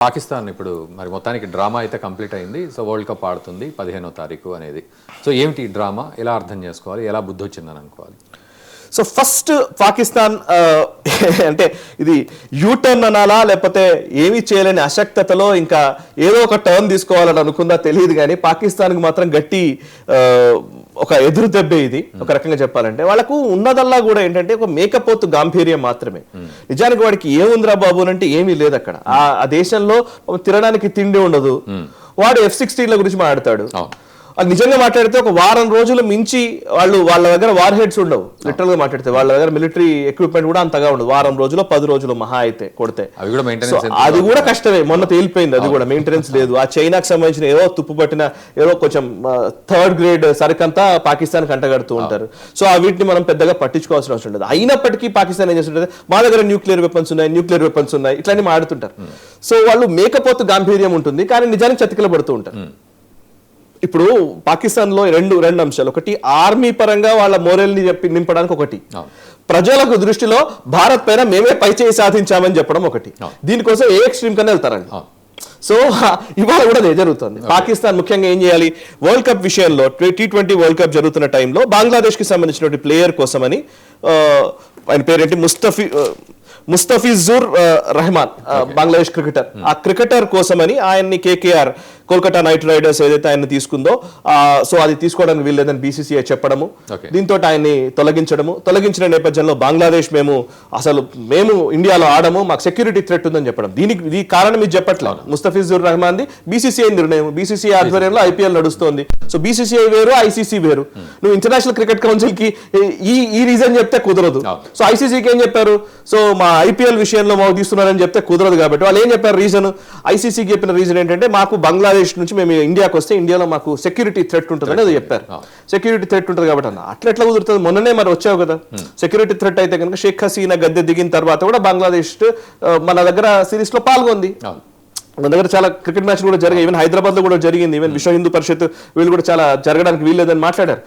పాకిస్తాన్ ఇప్పుడు మరి మొత్తానికి డ్రామా అయితే కంప్లీట్ అయింది. సో వరల్డ్ కప్ ఆడుతుంది 15వ తారీఖు అనేది. సో ఏమిటి ఈ డ్రామా, ఎలా అర్థం చేసుకోవాలి, ఎలా బుద్ధి వచ్చిందని అనుకోవాలి? సో ఫస్ట్ పాకిస్తాన్ అంటే ఇది యూటర్న్ అనాలా లేకపోతే ఏమీ చేయలేని అశక్తతలో ఇంకా ఏదో ఒక టర్న్ తీసుకోవాలని అనుకుందా తెలియదు, కానీ పాకిస్తాన్కి మాత్రం గట్టి ఒక ఎదురు దెబ్బే ఇది. ఒక రకంగా చెప్పాలంటే వాళ్ళకు ఉన్నదల్లా కూడా ఏంటంటే ఒక మేకపోతు గాంభీర్యం మాత్రమే. నిజానికి వాడికి ఏముందిరా బాబు అంటే ఏమీ లేదు అక్కడ. ఆ దేశంలో తినడానికి తిండి ఉండదు. వాడు F-16ల గురించి మాట్లాడతాడు. అది నిజంగా మాట్లాడితే ఒక వారం రోజులు మించి వాళ్ళ దగ్గర వార్ హెడ్స్ ఉండవు. లిటరల్ గా మాట్లాడితే వాళ్ళ దగ్గర మిలిటరీ ఎక్విప్మెంట్ కూడా అంతగా ఉండదు. వారం రోజులు 10 రోజులు మహా అయితే కొడితే అది కూడా కష్టమే. మొన్న తేలిపోయింది, అది కూడా మెయింటెనెన్స్ లేదు. ఆ చైనాకి సంబంధించిన ఏదో తుప్పు పట్టిన ఏదో కొంచెం 3rd గ్రేడ్ సరికంతా పాకిస్తాన్ కంటగడుతూ ఉంటారు. సో ఆ వీటిని మనం పెద్దగా పట్టించుకోవాల్సిన అవసరం లేదు. అయినప్పటికీ పాకిస్తాన్ ఏం చేస్తుంటే మా దగ్గర న్యూక్లియర్ వెపన్స్ ఉన్నాయి ఇట్లాంటి మాడుతుంటారు. సో వాళ్ళు మేకపోతు గాంభీర్యం ఉంటుంది, కానీ నిజానికి చతికిల పడుతూ ఉంటారు. ఇప్పుడు పాకిస్తాన్ లో రెండు అంశాలు. ఒకటి ఆర్మీ పరంగా వాళ్ళ మోరల్ ని నింపడానికి, ఒకటి ప్రజలకు దృష్టిలో భారత్ పైన మేమే పైచేయి సాధించామని చెప్పడం ఒకటి. దీనికోసం ఏ ఎక్స్ట్రీమ్ కన్నా వెళ్తారండి. సో ఇవాళ కూడా అదే జరుగుతుంది. పాకిస్తాన్ ముఖ్యంగా ఏం చేయాలి, వరల్డ్ కప్ విషయంలో T20 వరల్డ్ కప్ జరుగుతున్న టైంలో బంగ్లాదేశ్ కి సంబంధించిన ప్లేయర్ కోసమని, ఆయన పేరేంటి, ముస్తఫిజుర్ రెహమాన్, బంగ్లాదేశ్ క్రికెటర్. ఆ క్రికెటర్ కోసమని ఆయన్ని KKR కోల్కతా నైట్ రైడర్స్ ఏదైతే ఆయన తీసుకుందో, సో అది తీసుకోవడానికి వీల్లేదని BCCI చెప్పడము, దీంతో ఆయన్ని తొలగించిన నేపథ్యంలో బంగ్లాదేశ్ మేము ఇండియాలో ఆడము, మాకు సెక్యూరిటీ థ్రెట్ ఉందని చెప్పడం. దీనికి కారణం ఇది చెప్పట్లేదు, ముస్తఫిజుర్ రెహమాన్ ది BCCI నిర్ణయం. BCCI ఆధ్వర్యంలో IPL నడుస్తోంది. సో BCCI వేరు, ICC వేరు. నువ్వు ఇంటర్నేషనల్ క్రికెట్ కౌన్సిల్ కి ఈ రీజన్ చెప్తే కుదరదు. సో ICCకి ఏం చెప్పారు, సో మా IPL విషయంలో మాకు తీస్తున్నారని చెప్తే కుదరదు. కాబట్టి వాళ్ళు ఏం చెప్పారు రీజన్, ICCకి చెప్పిన రీజన్ ఏంటంటే మాకు బంగ్లాదేశ్ నుంచి మేము ఇండియాకి వస్తే ఇండియాలో మాకు సెక్యూరిటీ థ్రెట్ ఉంటుందని అది చెప్పారు. సెక్యూరిటీ థ్రెట్ ఉంటుంది కాబట్టి ఎట్లా కుదురుతుంది. మొన్ననే మరి వచ్చావు కదా, సెక్యూరిటీ థ్రెట్ అయితే కనుక షేక్ హసీనా గద్దె దిగిన తర్వాత కూడా బంగ్లాదేశ్ మన దగ్గర సిరీస్ లో పాల్గొంది. మన దగ్గర చాలా క్రికెట్ మ్యాచ్ కూడా జరిగాయి. ఈవెన్ హైదరాబాద్ లో కూడా జరిగింది. ఈవెన్ విశ్వ హిందూ పరిషత్ వీళ్ళు కూడా చాలా జరగడానికి వీల్లేదని మాట్లాడారు.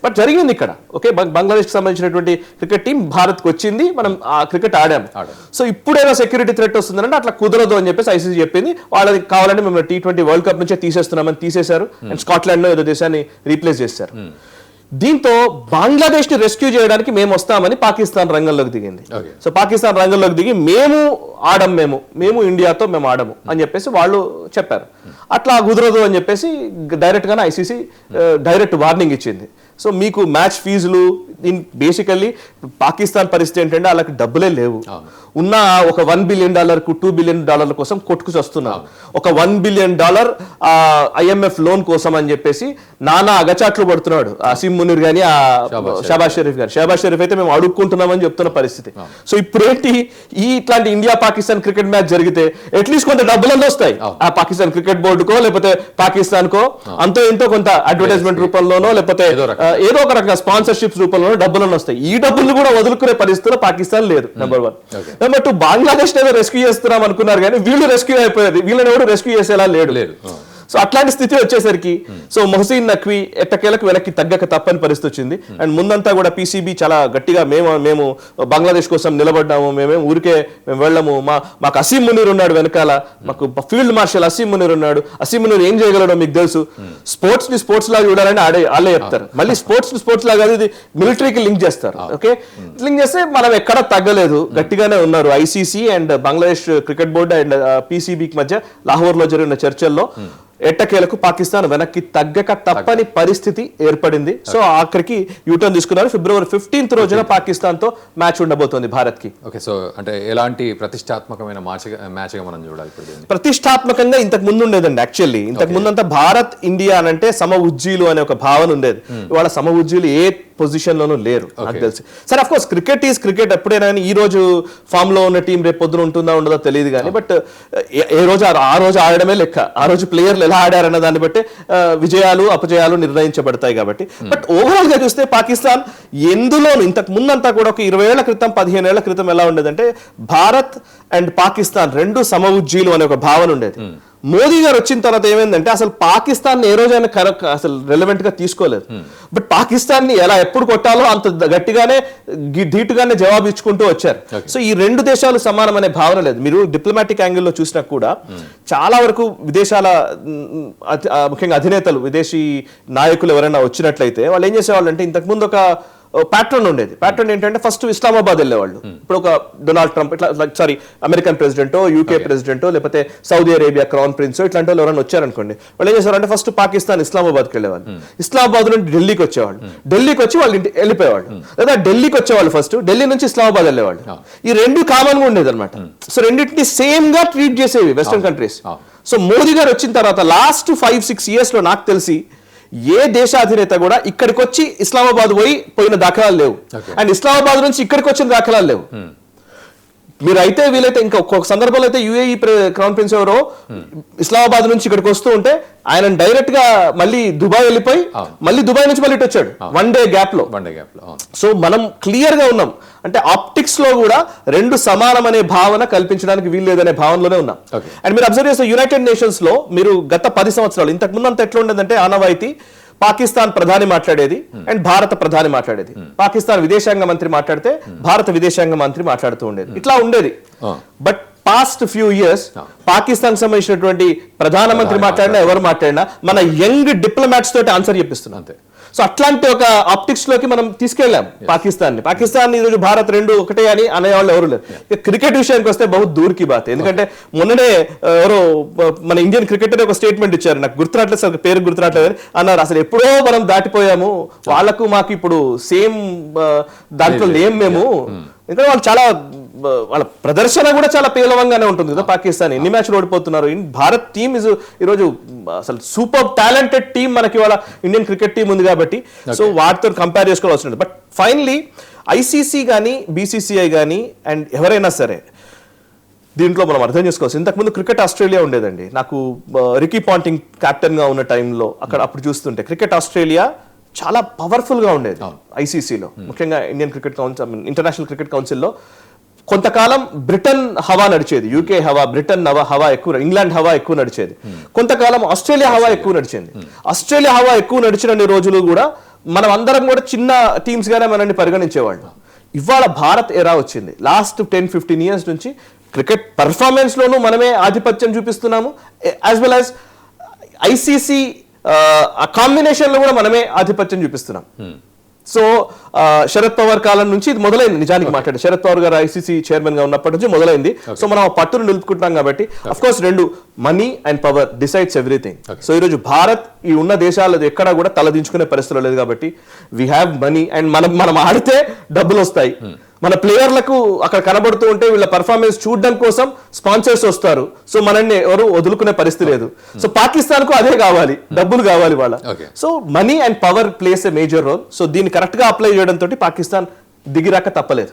బట్ జరిగింది ఇక్కడ. ఓకే, బంగ్లాదేశ్ కి సంబంధించినటువంటి క్రికెట్ టీం భారత్ కు వచ్చింది, మనం ఆ క్రికెట్ ఆడాము. సో ఇప్పుడేదో సెక్యూరిటీ థ్రెట్ వస్తుందంటే అట్లా కుదరదు అని చెప్పేసి ICC చెప్పింది. వాళ్ళకి కావాలంటే మేము T20 వరల్డ్ కప్ నుంచే తీసేస్తున్నామని తీసేశారు. అండ్ స్కాట్లాండ్ లో ఏదో దేశాన్ని రీప్లేస్ చేశారు. దీంతో బంగ్లాదేశ్ ని రెస్క్యూ చేయడానికి మేము వస్తామని పాకిస్తాన్ రంగంలోకి దిగింది. సో పాకిస్తాన్ రంగంలోకి దిగి మేము ఇండియాతో మేము ఆడము అని చెప్పేసి వాళ్ళు చెప్పారు. అట్లా కుదరదు అని చెప్పేసి డైరెక్ట్ గానే ICC డైరెక్ట్ వార్నింగ్ ఇచ్చింది. సో మీకు మ్యాచ్ ఫీజులు, బేసికల్లీ పాకిస్తాన్ పరిస్థితి ఏంటంటే వాళ్ళకి డబ్బులే లేవు. ఉన్న ఒక $1 బిలియన్ $2 బిలియన్ కోసం కొట్టుకు వస్తున్నారు. ఒక $1 బిలియన్ IMF లోన్ కోసం అని చెప్పేసి నానా అగచాట్లు పడుతున్నాడు అసీం మునీర్ గాని, షహబాజ్ షరీఫ్ గాని. షహబాజ్ షరీఫ్ అయితే మేము అడుక్కుంటున్నామని చెప్తున్న పరిస్థితి. సో ఇప్పుడేంటి, ఇట్లాంటి ఇండియా పాకిస్తాన్ క్రికెట్ మ్యాచ్ జరిగితే అట్లీస్ట్ కొంత డబ్బులన్నీ వస్తాయి ఆ పాకిస్తాన్ క్రికెట్ బోర్డుకో లేకపోతే పాకిస్తాన్ కో, అంతో ఎంతో కొంత అడ్వర్టైజ్మెంట్ రూపంలోనో లేకపోతే ఏదో ఒక రకంగా స్పాన్సర్షిప్స్ రూపంలో డబ్బులను వస్తాయి. ఈ డబ్బులు కూడా వదులుకునే పరిస్థితిలో పాకిస్తాన్ లేదు. నెంబర్ 1. నెంబర్ 2, బంగ్లాదేశ్ రెస్క్యూ చేస్తున్నాం అనుకున్నారు, కానీ వీళ్ళు రెస్క్యూ అయిపోయేది, వీళ్ళని ఎవరు రెస్క్యూ చేసేలా లేడు. సో అట్లాంటి స్థితి వచ్చేసరికి సో మొహసిన్ నఖ్వీ ఎట్టకేలకు వెనక్కి తగ్గక తప్పని పరిస్థితి వచ్చింది. అండ్ ముందంతా కూడా PCB చాలా గట్టిగా మేము బంగ్లాదేశ్ కోసం నిలబడ్డాము, ఊరికే మేము వెళ్ళము, మాకు అసీం మునీర్ ఉన్నాడు వెనకాల, మాకు ఫీల్డ్ మార్షల్ అసీం మునీర్ ఉన్నాడు, అసీం మునీర్ ఏం చేయగలడో మీకు తెలుసు, స్పోర్ట్స్ ని స్పోర్ట్స్ లాగా చూడాలని వాళ్ళే చెప్తారు. మళ్ళీ స్పోర్ట్స్ లాగా ఇది మిలిటరీకి లింక్ చేస్తారు. ఓకే, లింక్ చేస్తే మనం ఎక్కడ తగ్గలేదు, గట్టిగానే ఉన్నారు. ICC and Bangladesh cricket board and PCBకి మధ్య లాహోర్ లో జరిగిన చర్చల్లో ఎట్టకేలకు పాకిస్తాన్ వెనక్కి తగ్గక తప్పని పరిస్థితి ఏర్పడింది. సో ఆఖరికి యూటర్న్ తీసుకున్నారు. February 15th రోజున పాకిస్తాన్ తో మ్యాచ్ ఉండబోతోంది భారత్ కి. ఓకే, సో అంటే ఎలాంటి ప్రతిష్టాత్మకమైన మ్యాచ్ గా మనం చూడాలి? ప్రతిష్టాత్మకంగా ఇంతకు ముందు ఉండేదండి. యాక్చువల్లీ ఇంతకు ముందంతా భారత్ ఇండియా అంటే సమ ఉజ్జీలు అనే ఒక భావన ఉండేది. ఇవాళ సమ ఉజ్జీలు ఏ పొజిషన్ లోనూ లేరు నాకు తెలిసి. సరే, of course cricket is cricket. ఎప్పుడైనా ఈ రోజు ఫామ్ లో ఉన్న టీం రేపు పొద్దున ఉంటుందా ఉండదో తెలియదు కానీ, బట్ ఆ రోజు ఆడడమే లెక్క. ఆ రోజు ప్లేయర్లు ఎలా ఆడారన్న దాన్ని బట్టి విజయాలు అపజయాలు నిర్ణయించబడతాయి కాబట్టి. బట్ ఓవరాల్ గా చూస్తే పాకిస్తాన్ ఎందులోనూ ఇంతకు ముందంతా కూడా ఒక 20 ఏళ్ల క్రితం 15 ఏళ్ల క్రితం ఎలా ఉండేదంటే భారత్ అండ్ పాకిస్తాన్ రెండు సమ ఉజ్జీలు అనే ఒక భావన ఉండేది. మోదీ గారు వచ్చిన తర్వాత ఏమైందంటే అసలు పాకిస్తాన్ ఏ రోజైనా అసలు రెలవెంట్ గా తీసుకోలేదు. బట్ పాకిస్తాన్ ని ఎలా ఎప్పుడు కొట్టాలో అంత గట్టిగానే ధీటుగానే జవాబు ఇచ్చుకుంటూ వచ్చారు. సో ఈ రెండు దేశాలు సమానం అనే భావన లేదు. మీరు డిప్లొమాటిక్ యాంగిల్లో చూసినా కూడా చాలా వరకు విదేశాల ముఖ్యంగా అధినేతలు, విదేశీ నాయకులు ఎవరైనా వచ్చినట్లయితే వాళ్ళు ఏం చేసేవాళ్ళు అంటే ఇంతకుముందు ఒక ప్యాటర్న్ ఉండేది. ప్యాటర్న్ ఏంటంటే ఫస్ట్ ఇస్లామాబాద్ వెళ్ళేవాళ్ళు. ఇప్పుడు ఒక డొనాల్డ్ ట్రంప్ ఇట్లా అమెరికన్ ప్రెసిడెంటో, యూకే ప్రెసిడెంటో, లేకపోతే సౌదీ అరేబియా క్రౌన్ ప్రిన్స్ ఇట్లాంటి వాళ్ళు ఎవరైనా వచ్చారనుకోండి, వాళ్ళు ఏం చేసేవారంటే ఫస్ట్ పాకిస్తాన్ ఇస్లామాబాద్కి వెళ్ళేవాళ్ళు. ఇస్లామాబాద్ నుండి ఢిల్లీకి వచ్చేవాళ్ళు. ఢిల్లీకి వచ్చి వాళ్ళు వెళ్ళిపోయేవాళ్ళు. లేదా ఢిల్లీకి వచ్చేవాళ్ళు ఫస్ట్, ఢిల్లీ నుంచి ఇస్లామాబాద్ వెళ్ళేవాళ్ళు. ఈ రెండు కామన్ గా ఉండేది అనమాట. సో రెండింటిని సేమ్ గా ట్రీట్ చేసేవి వెస్టర్న్ కంట్రీస్. సో మోదీ గారు వచ్చిన తర్వాత లాస్ట్ 5-6 years లో నాకు తెలిసి ఏ దేశ అధినేత కూడా ఇక్కడికి వచ్చి ఇస్లామాబాద్ పోయిన దాఖలాలు లేవు. అండ్ ఇస్లామాబాద్ నుంచి ఇక్కడికి వచ్చిన దాఖలాలు లేవు. మీరు అయితే వీలైతే ఇంకా ఒక్కొక్క సందర్భంలో అయితే యుఏఈ క్రౌన్ ప్రిన్స్ ఎవరో ఇస్లామాబాద్ నుంచి ఇక్కడికి వస్తూ ఉంటే ఆయన డైరెక్ట్ గా మళ్ళీ దుబాయ్ వెళ్ళిపోయి మళ్ళీ దుబాయ్ నుంచి మళ్ళీ ఇటు వచ్చాడు వన్ డే గ్యాప్ లో. సో మనం క్లియర్ గా ఉన్నాం అంటే ఆప్టిక్స్ లో కూడా రెండు సమానం అనే భావన కల్పించడానికి వీలు లేదనే భావనలోనే ఉన్నాం. అండ్ మీరు అబ్జర్వ్ చేస్తే యునైటెడ్ నేషన్స్ లో మీరు గత 10 సంవత్సరాలు ఇంతకు ముందు అంత ఎట్లా ఉండేదంటే ఆనవాయితీ పాకిస్తాన్ ప్రధాని మాట్లాడేది అండ్ భారత ప్రధాని మాట్లాడేది. పాకిస్తాన్ విదేశాంగ మంత్రి మాట్లాడితే భారత విదేశాంగ మంత్రి మాట్లాడుతూ ఉండేది. ఇట్లా ఉండేది. But past few years Pakistan సంబంధించినటువంటి ప్రధానమంత్రి మాట్లాడినా ఎవరు మాట్లాడినా మన యంగ్ డిప్లొమాట్స్ తోటి ఆన్సర్ చెప్పిస్తున్నాం. అంతే. సో అట్లాంటి ఒక ఆప్టిక్స్ లోకి మనం తీసుకెళ్ళాం పాకిస్తాన్ ఈ రోజు భారత్ రెండు ఒకటే అని అనేవాళ్ళు ఎవరు లేరు. క్రికెట్ విషయానికి వస్తే బహు దూర్కి బాత్. ఎందుకంటే మొన్ననే ఎవరో మన ఇండియన్ క్రికెటర్ ఒక స్టేట్మెంట్ ఇచ్చారు, నాకు గుర్తురాట్లేదు సార్, పేరు గుర్తురాట్లేదు అన్నారు. అసలు ఎప్పుడో మనం దాటిపోయాము, వాళ్ళకు మాకు ఇప్పుడు సేమ్ దాంట్లో లేం మేము. ఎందుకంటే వాళ్ళు చాలా వాళ్ళ ప్రదర్శన కూడా చాలా పేలవంగానే ఉంటుంది కదా. పాకిస్తాన్ ఎన్ని మ్యాచ్లు ఓడిపోతున్నారు. భారత్ టీమ్ ఈరోజు అసలు సూపర్ టాలెంటెడ్ టీం మనకి వాళ్ళ ఇండియన్ క్రికెట్ టీం ఉంది కాబట్టి సో వాటితో కంపేర్ చేసుకోవాల్సి ఉంటుంది. బట్ ఫైనలీ ఐసీసీ కానీ బీసీసీఐ కానీ అండ్ ఎవరైనా సరే దీంట్లో మనం అర్థం చేసుకోవచ్చు. ఇంతకుముందు క్రికెట్ ఆస్ట్రేలియా ఉండేదండి. నాకు రికీ పాంటింగ్ కెప్టెన్ గా ఉన్న టైంలో అప్పుడు చూస్తుంటే క్రికెట్ ఆస్ట్రేలియా చాలా పవర్ఫుల్ గా ఉండేది ఐసీసీలో, ముఖ్యంగా Indian cricket council, international cricket కౌన్సిల్లో. కొంతకాలం బ్రిటన్ హవా నడిచేది, యూకే హవా, బ్రిటన్ హవా ఎక్కువ, ఇంగ్లాండ్ హవా ఎక్కువ నడిచేది. కొంతకాలం ఆస్ట్రేలియా హవా ఎక్కువ నడిచింది. ఆస్ట్రేలియా హవా ఎక్కువ నడిచిన రోజులు కూడా మనం అందరం కూడా చిన్న టీమ్స్ గానే మనల్ని పరిగణించేవాళ్ళు. ఇవాళ భారత్ ఎరా వచ్చింది. లాస్ట్ 10-15 years నుంచి క్రికెట్ పర్ఫార్మెన్స్ లోనూ మనమే ఆధిపత్యం చూపిస్తున్నాము, యాజ్ వెల్ యాజ్ ఐసీసీ ఆ కాంబినేషన్ లో కూడా మనమే ఆధిపత్యం చూపిస్తున్నాం. సో శరద్ పవార్ కాలం నుంచి ఇది మొదలైంది. నిజానికి మాట్లాడే శరద్ పవార్ గారు ఐసీసీ చైర్మన్ గా ఉన్నప్పటి నుంచి మొదలైంది. సో మనం ఆ పట్టును నిలుపుకుంటున్నాం కాబట్టి అఫ్ కోర్స్ రెండు money and power decides everything. So ఈరోజు భారత్ ఈ ఉన్న దేశాలది ఎక్కడా కూడా తలదించుకునే పరిస్థితులు లేదు కాబట్టి వీ హ్యావ్ మనీ అండ్ మనం ఆడితే డబ్బులు వస్తాయి. మన ప్లేయర్లకు అక్కడ కనబడుతూ ఉంటే వీళ్ళ పర్ఫార్మెన్స్ చూడడం కోసం స్పాన్సర్స్ వస్తారు. సో మనల్ని ఎవరు వదులుకునే పరిస్థితి లేదు. సో పాకిస్తాన్ కు అదే కావాలి, డబ్బులు కావాలి వాళ్ళ. So money and power plays a major role. So దీన్ని కరెక్ట్ గా అప్లై చేయడం తోటి పాకిస్తాన్ దిగిరాక తప్పలేదు.